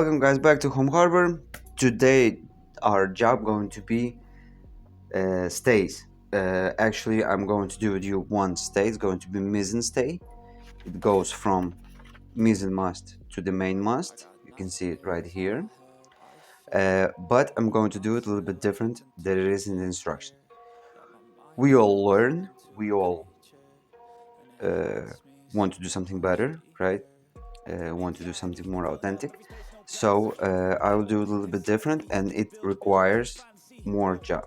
Welcome guys back to Homeharbour. Today our job going to be stays. Actually I'm going to do with you one stay. It's going to be Mizzen stay. It goes from Mizzen mast to the main mast. You can see it right here. But I'm going to do it a little bit different than it is in the instruction. We all learn, we all want to do something better, right? Want to do something more authentic. So I will do it a little bit different, and it requires more job.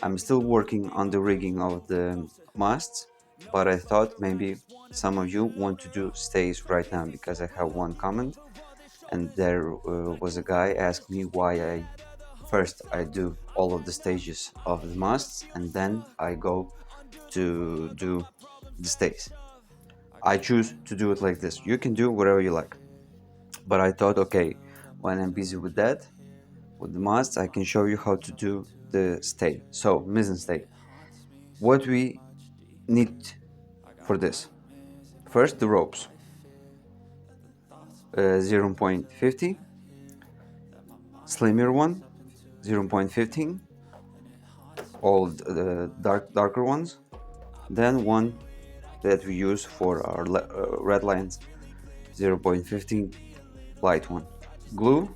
I'm still working on the rigging of the masts, but I thought maybe some of you want to do stays right now, because I have one comment, and there was a guy asked me why I do all of the stages of the masts and then I go to do the stays. I choose to do it like this. You can do whatever you like. But I thought, okay, when I'm busy with that, with the masts, I can show you how to do the stay. So, mizzen stay. What we need for this. First, the ropes. 0.50. Slimmer one, 0.15. All the darker ones. Then one that we use for our red lines, 0.15 light one. Glue,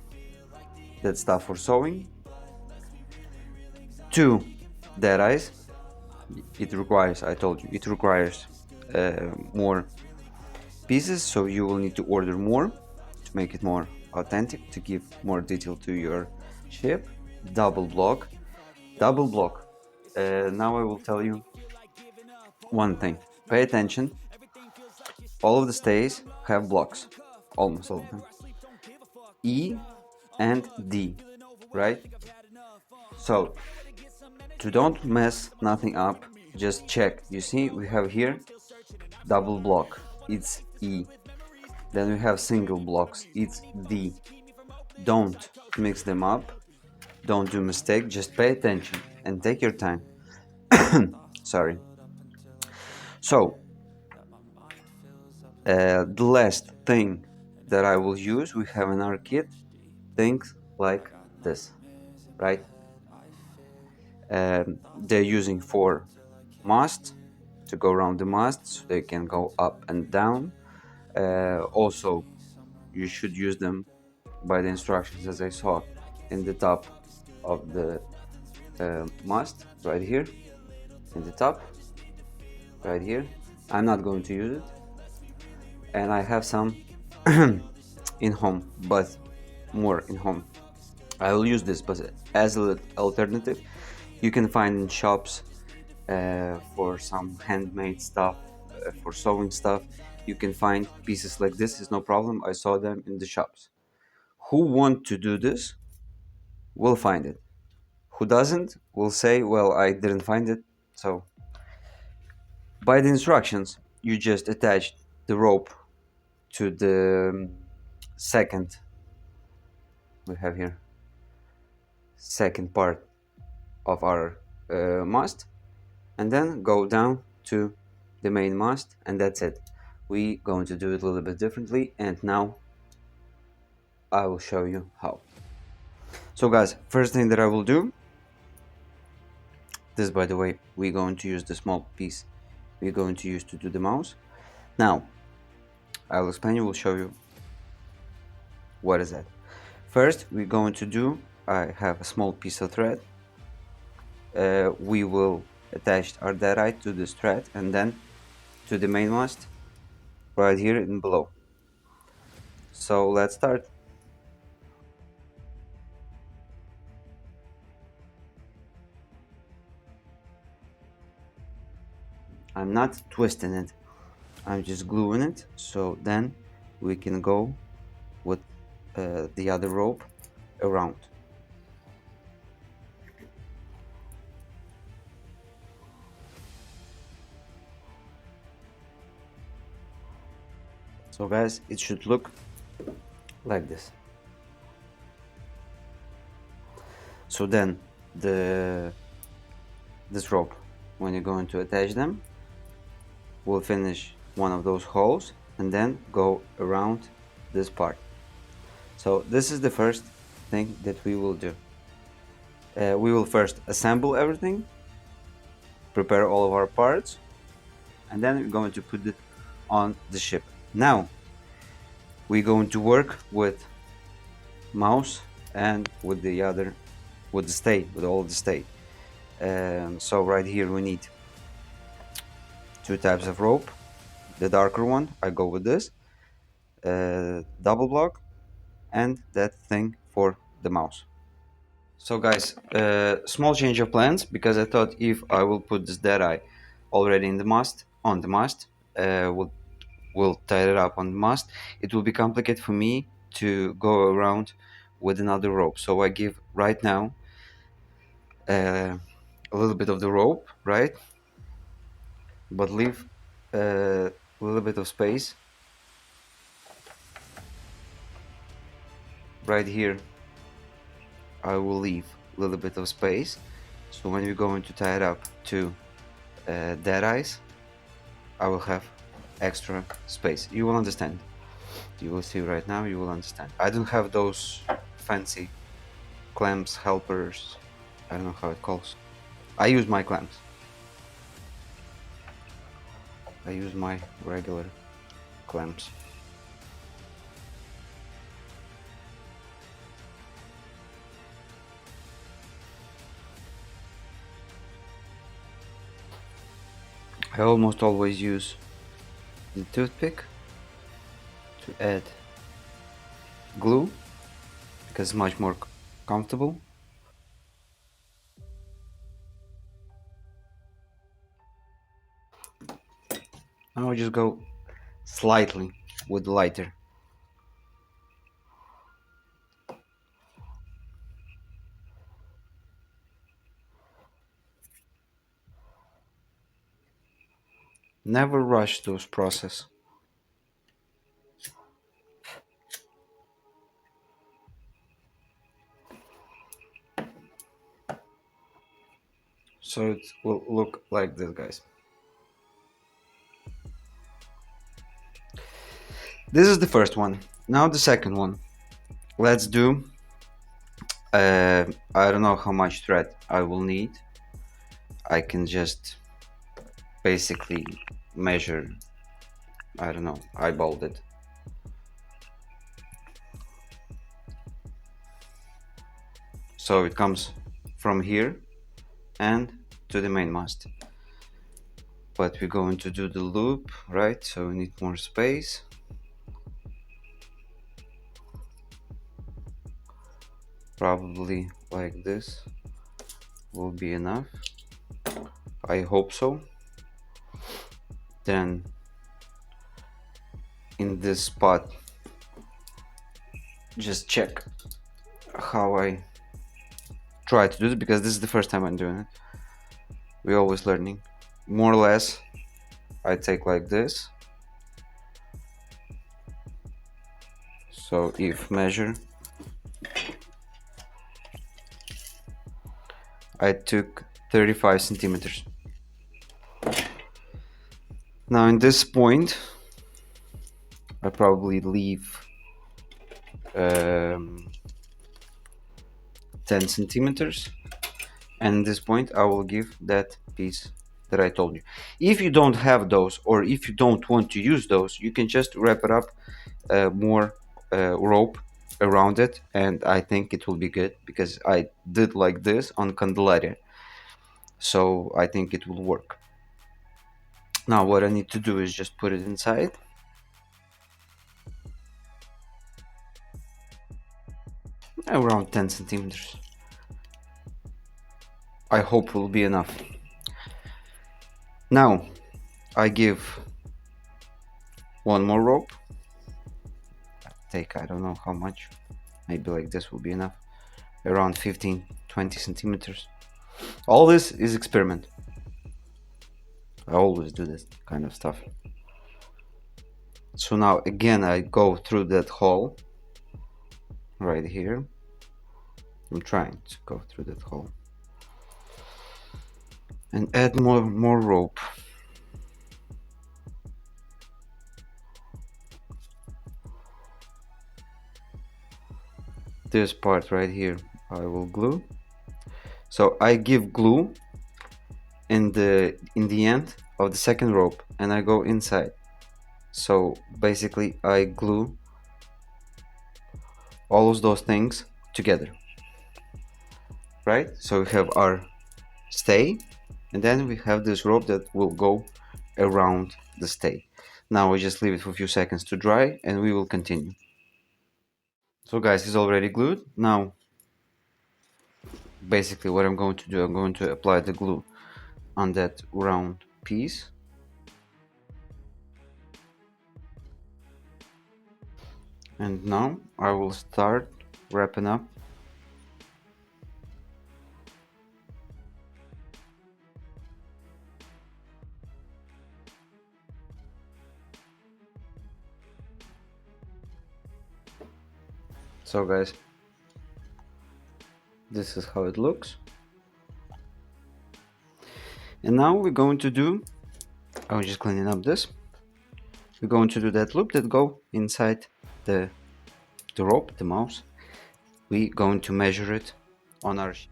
that stuff for sewing. 2 deadeyes. It requires, I told you, it requires more pieces, so you will need to order more to make it more authentic, to give more detail to your ship. Double block. Now I will tell you one thing. Pay attention. All of the stays have blocks, almost all of them. E and D, right? So to don't mess nothing up, just check. You see, we have here double block, it's E. Then we have single blocks, it's D. Don't mix them up, don't do mistake, just pay attention and take your time. Sorry. So the last thing that I will use, we have in our kit things like this, right? They're using 4 masts to go around the mast, so they can go up and down. Also, you should use them by the instructions as I saw in the top of the mast, right here, in the top, right here. I'm not going to use it, and I have some in home, but more in home. I will use this, but as an alternative, you can find in shops for some handmade stuff, for sewing stuff. You can find pieces like this, is no problem. I saw them in the shops. Who want to do this will find it. Who doesn't will say, well, I didn't find it. So by the instructions, you just attach the rope to the second, we have here, second part of our mast, and then go down to the main mast, and that's it. We going to do it a little bit differently, and now I will show you how. So guys, first thing that I will do, this, by the way, we're going to use the small piece we're going to use to do the mouse. Now I will explain, you will show you what is that. First we're going to do, I have a small piece of thread. We will attach our deadeye to this thread and then to the main mast right here and below. So let's start. I'm not twisting it, I'm just gluing it, so then we can go with the other rope around. So guys, it should look like this. So then this rope, when you're going to attach them, we'll finish one of those holes and then go around this part. So this is the first thing that we will do. We will first assemble everything, prepare all of our parts, and then we're going to put it on the ship. Now we're going to work with mouse and with the other, with the stay, with all the stay. So right here we need two types of rope. The darker one, I go with this double block, and that thing for the mouse. So guys, small change of plans, because I thought if I will put this deadeye already in the mast, on the mast, will tie it up on the mast, it will be complicated for me to go around with another rope. So I give right now a little bit of the rope, right, but leave a little bit of space right here. I will leave a little bit of space, so when we're going to tie it up to deadeyes, I will have extra space. You will understand. You will see right now, you will understand. I don't have those fancy clamps, helpers, I don't know how it calls. I use my clamps. I use my regular clamps. I almost always use the toothpick to add glue because it's much more comfortable. Now I just go slightly with the lighter. Never rush those process. So it will look like this, guys. This is the first one. Now the second one. Let's do, I don't know how much thread I will need. I can just basically measure, I don't know, eyeballed it. So it comes from here and to the main mast. But we're going to do the loop, right? So we need more space. Probably like this will be enough. I hope so. Then in this spot, just check how I try to do this, because this is the first time I'm doing it. We're always learning. More or less, I take like this. So if measure, I took 35 centimeters. Now in this point, I probably leave 10 centimeters, and at this point I will give that piece that I told you. If you don't have those, or if you don't want to use those, you can just wrap it up more rope around it, and I think it will be good, because I did like this on Candelaria, so I think it will work. Now what I need to do is just put it inside. Around 10 centimeters. I hope will be enough. Now I give one more rope. Take, I don't know how much, maybe like this will be enough. Around 15-20 centimeters. All this is experiment. I always do this kind of stuff. So now again I go through that hole right here. I'm trying to go through that hole and add more rope. this part right here I will glue. So I give glue in the end of the second rope and I go inside. So basically I glue all of those things together, right? So we have our stay, and then we have this rope that will go around the stay. Now we just leave it for a few seconds to dry and we will continue. So guys, it's already glued. Now basically what I'm going to do, I'm going to apply the glue on that round piece. And now I will start wrapping up. So guys, this is how it looks. And now we're going to do, I'm just cleaning up this. We're going to do that loop that go inside the rope, the mouse. We're going to measure it on our sheet.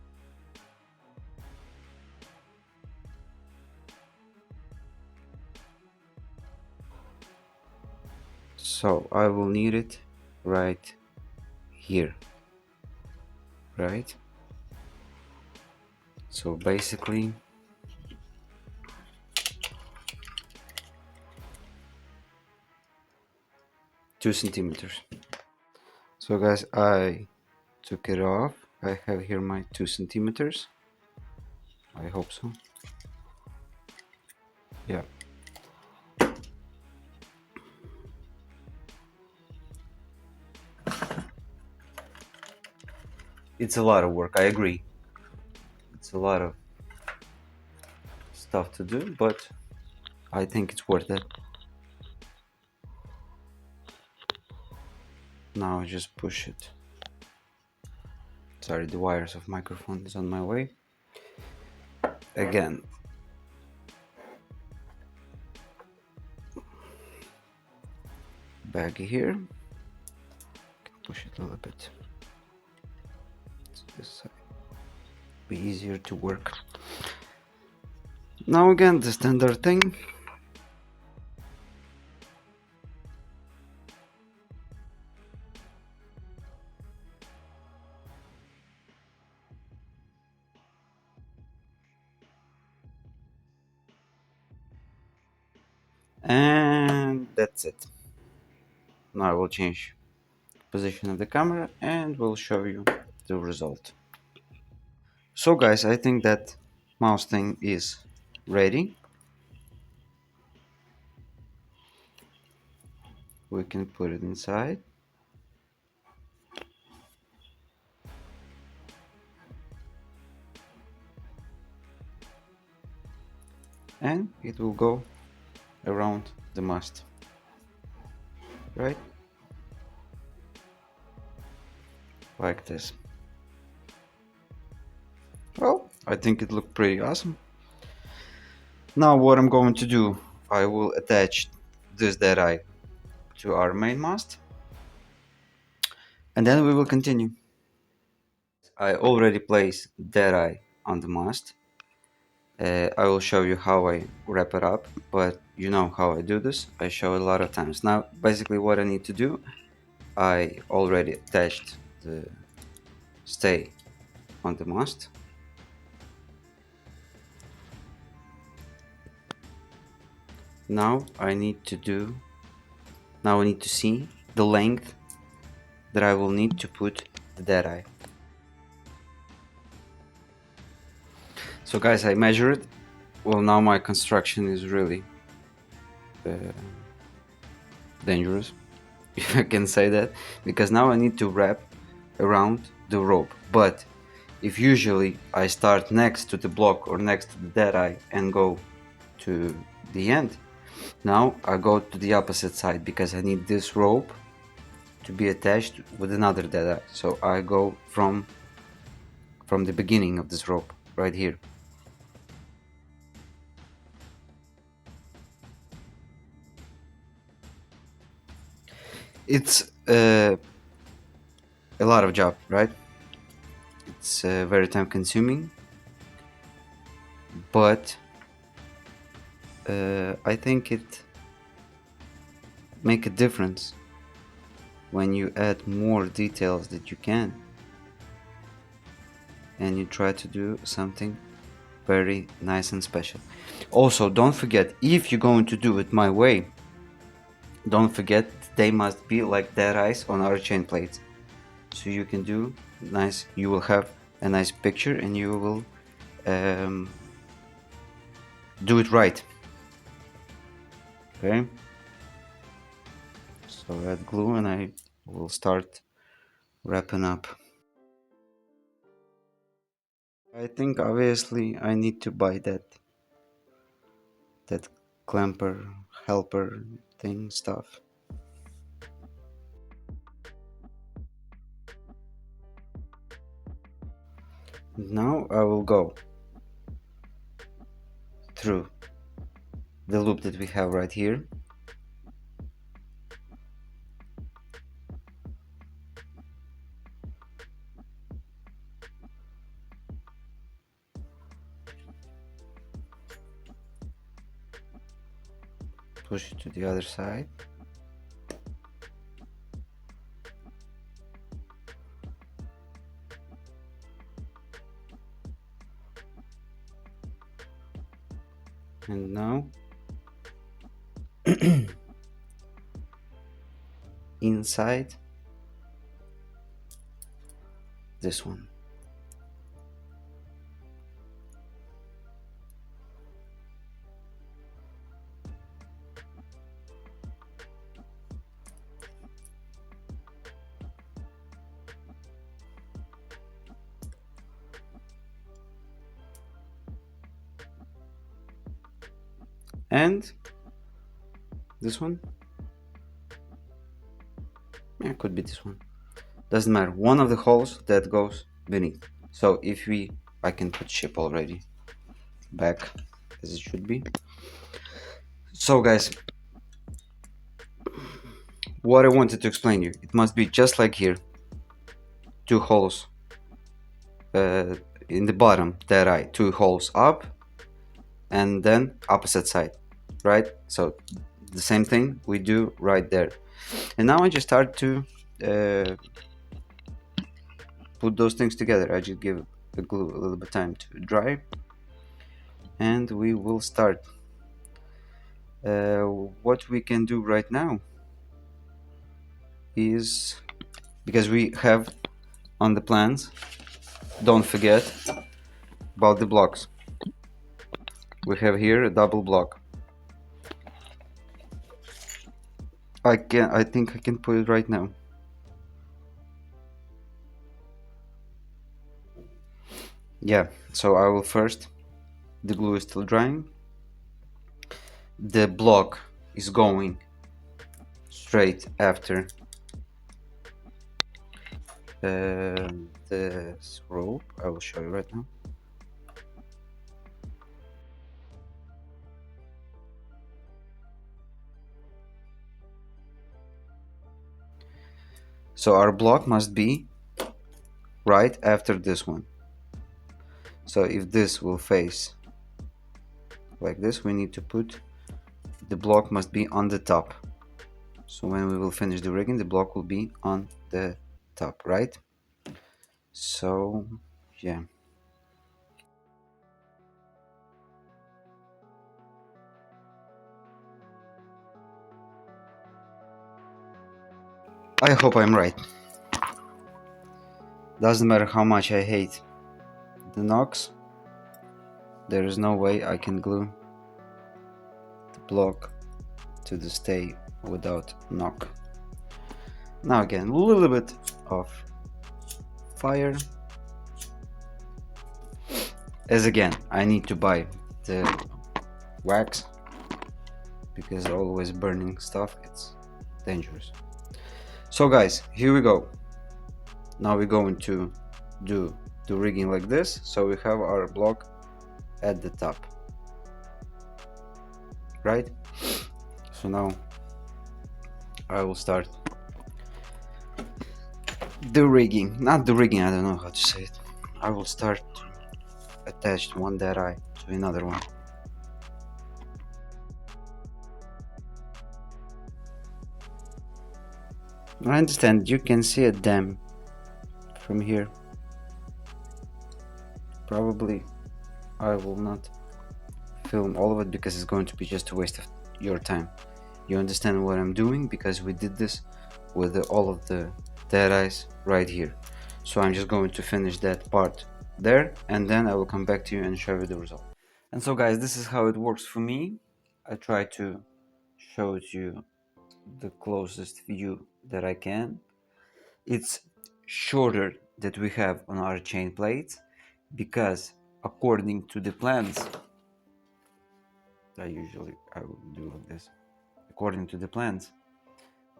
So I will need it right here, right? So basically two centimeters. So guys, I took it off. I have here my 2 centimeters. I hope so. Yeah. It's a lot of work, I agree. It's a lot of stuff to do, but I think it's worth it. Now I just push it. Sorry, the wires of microphone is on my way. Again. Back here. Push it a little bit. So this side be easier to work. Now again, the standard thing. And that's it. Now I will change position of the camera and we'll show you the result. So guys, I think that mouse thing is ready. We can put it inside. And it will go around the mast, right? Like this. Well, I think it looked pretty awesome. Now what I'm going to do, I will attach this deadeye to our main mast and then we will continue. I already placed deadeye on the mast. I will show you how I wrap it up, but you know how I do this. I show it a lot of times. Now basically what I need to do, I already attached the stay on the mast. Now I need to see the length that I will need to put the deadeye. So guys, I measured. Well, now my construction is really dangerous, if I can say that, because now I need to wrap around the rope. But if usually I start next to the block or next to the deadeye and go to the end, now I go to the opposite side because I need this rope to be attached with another deadeye. So I go from the beginning of this rope right here. It's a lot of job, right? It's very time consuming, but I think it make a difference when you add more details that you can, and you try to do something very nice and special. Also, don't forget, if you're going to do it my way, don't forget they must be like deadeyes on our chain plates, so you can do nice, you will have a nice picture and you will do it right. Okay, so add glue and I will start wrapping up. I think obviously I need to buy that clamper helper thing stuff. Now I will go through the loop that we have right here, push it to the other side, and now inside this one. And this one, yeah, could be this one, doesn't matter, one of the holes that goes beneath. So if we, I can put ship already back as it should be. So guys, what I wanted to explain you, it must be just like here, two holes in the bottom, that eye, two holes up, and then opposite side, right? So the same thing we do right there. And now I just start to put those things together. I just give the glue a little bit time to dry, and we will start. What we can do right now is, because we have on the plans, don't forget about the blocks. We have here a double block. I think I can put it right now. Yeah, so I will first, the glue is still drying, the block is going straight after this rope. I will show you right now. So our block must be right after this one. So if this will face like this, we need to put, the block must be on the top. So when we will finish the rigging, the block will be on the top, right? So yeah. I hope I'm right. Doesn't matter how much I hate the knocks, there is no way I can glue the block to the stay without knock. Now again, a little bit of fire. As again, I need to buy the wax, because always burning stuff, it's dangerous. So guys, here we go. Now we're going to do the rigging like this. So we have our block at the top, right? So now I will start the rigging, not the rigging, I don't know how to say it. I will start to attach one deadeye to another one. I understand you can see a dam from here. Probably I will not film all of it because it's going to be just a waste of your time. You understand what I'm doing because we did this with all of the deadeyes right here. So I'm just going to finish that part there, and then I will come back to you and show you the result. And so guys, this is how it works for me. I try to show you the closest view that I can. It's shorter that we have on our chain plates because according to the plans, I will do like this. According to the plans,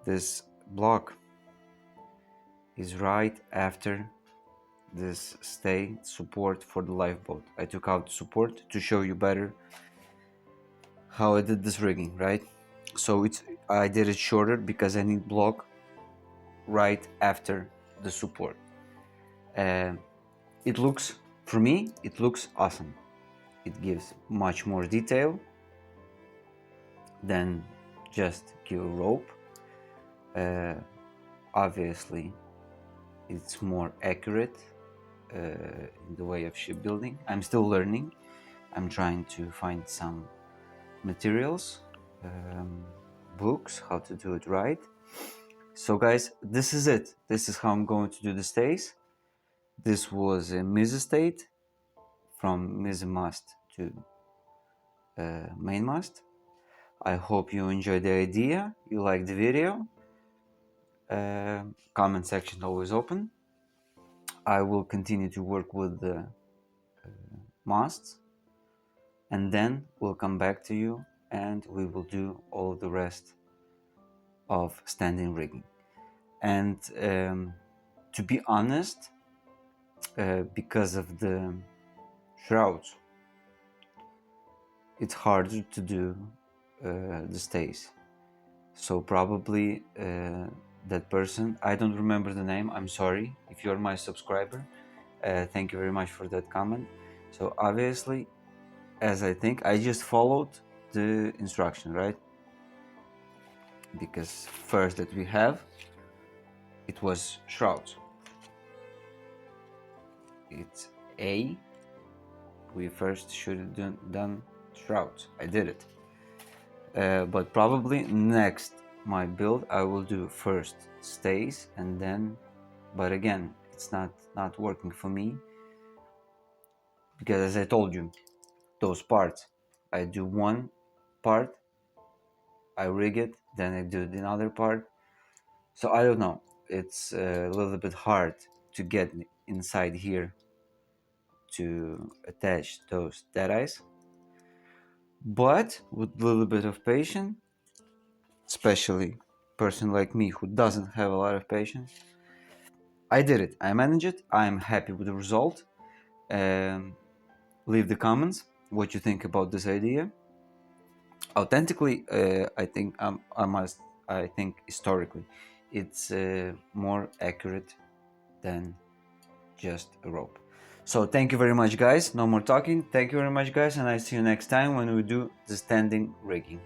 this block is right after this stay support for the lifeboat. I took out support to show you better how I did this rigging, right? So I did it shorter because I need block right after the support. It looks, for me, it looks awesome. It gives much more detail than just give a rope. Obviously, it's more accurate in the way of shipbuilding. I'm still learning. I'm trying to find some materials, books, how to do it right. So guys, this is it. This is how I'm going to do the stays. This was a Mizzen state from Mizzen mast to main mast. I hope you enjoyed the idea, you liked the video. Comment section always open. I will continue to work with the masts, and then we'll come back to you and we will do all of the rest of standing rigging. And to be honest, because of the shrouds, it's harder to do the stays. So probably that person, I don't remember the name, I'm sorry if you're my subscriber, thank you very much for that comment. So obviously, as I think, I just followed the instruction, right? Because first that we have, it was shrouds. It's A, we first should have done shrouds. I did it. But probably next my build I will do first stays and then, but again it's not working for me because as I told you, those parts, I do one part, I rig it, then I do the other part. So I don't know, it's a little bit hard to get inside here to attach those deadeyes, but with a little bit of patience, especially person like me who doesn't have a lot of patience, I did it. I managed it. I'm happy with the result. Leave the comments what you think about this idea. Authentically, I think I think historically, it's more accurate than just a rope. So thank you very much, guys. No more talking. Thank you very much, guys, and I see you next time when we do the standing rigging.